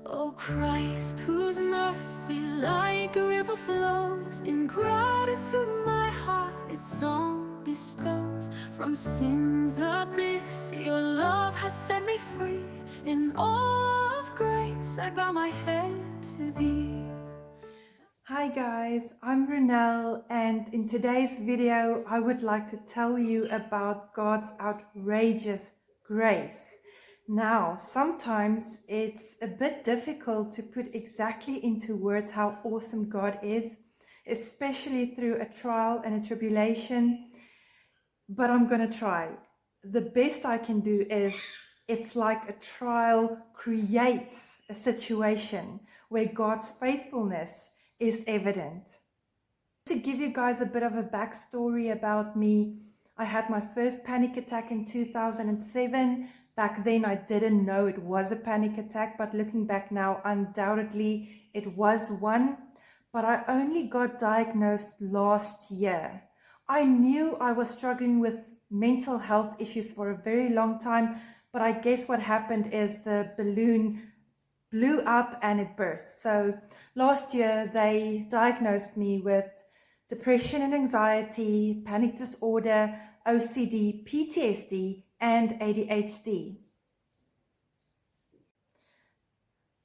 O Christ, whose mercy like a river flows, in gratitude my heart its song bestows. From sin's abyss your love has set me free. In awe of grace I bow my head to thee. Hi guys, I'm Renelle, and in today's video I would like to tell you about God's outrageous grace. Now, sometimes it's a bit difficult to put exactly into words how awesome God is, especially through a trial and a tribulation, but I'm going to try. The best I can do is, it's like a trial creates a situation where God's faithfulness is evident. To give you guys a bit of a backstory about me, I had my first panic attack in 2007. Back then I didn't know it was a panic attack, but looking back now, undoubtedly it was one. But I only got diagnosed last year. I knew I was struggling with mental health issues for a very long time, but I guess what happened is the balloon blew up and it burst. So last year they diagnosed me with depression and anxiety, panic disorder, OCD, PTSD, and ADHD.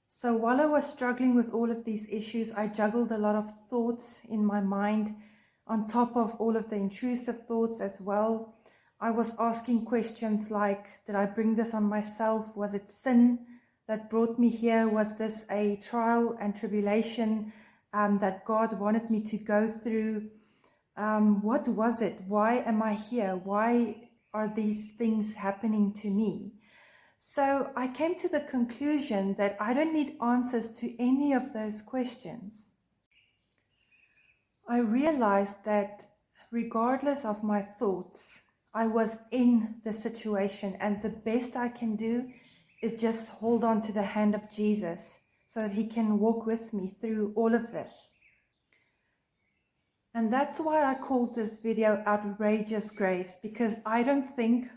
So while I was struggling with all of these issues, I juggled a lot of thoughts in my mind on top of all of the intrusive thoughts as well. I was asking questions like, did I bring this on myself? Was it sin that brought me here? Was this a trial and tribulation that God wanted me to go through? What was it? Why am I here? Why are these things happening to me? So I came to the conclusion that I don't need answers to any of those questions. I realized that regardless of my thoughts, I was in the situation, and the best I can do is just hold on to the hand of Jesus so that he can walk with me through all of this. And that's why I called this video Outrageous Grace, because I don't think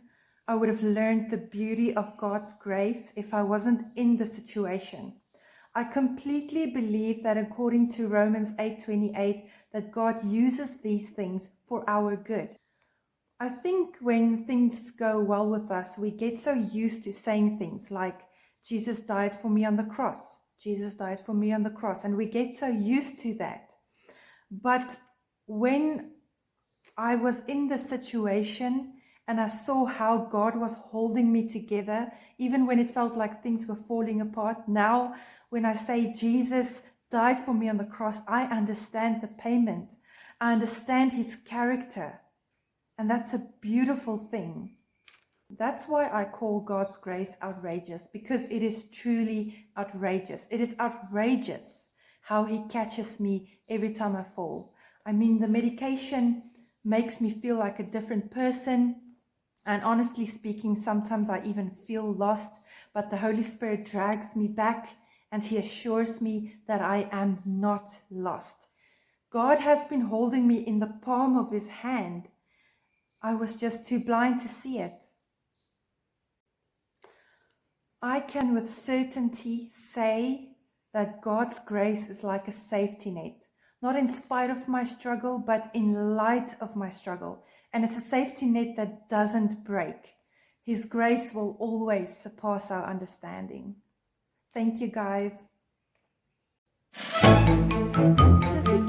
I would have learned the beauty of God's grace if I wasn't in the situation. I completely believe that according to Romans 8:28, that God uses these things for our good. I think when things go well with us, we get so used to saying things like, Jesus died for me on the cross. Jesus died for me on the cross. And we get so used to that. But when I was in the situation and I saw how God was holding me together, even when it felt like things were falling apart, now when I say Jesus died for me on the cross, I understand the payment. I understand his character. And that's a beautiful thing. That's why I call God's grace outrageous, because it is truly outrageous. It is outrageous how he catches me every time I fall. I mean, the medication makes me feel like a different person. And honestly speaking, sometimes I even feel lost, but the Holy Spirit drags me back and he assures me that I am not lost. God has been holding me in the palm of his hand. I was just too blind to see it. I can with certainty say that God's grace is like a safety net, not in spite of my struggle, but in light of my struggle. And it's a safety net that doesn't break. His grace will always surpass our understanding. Thank you, guys. Just to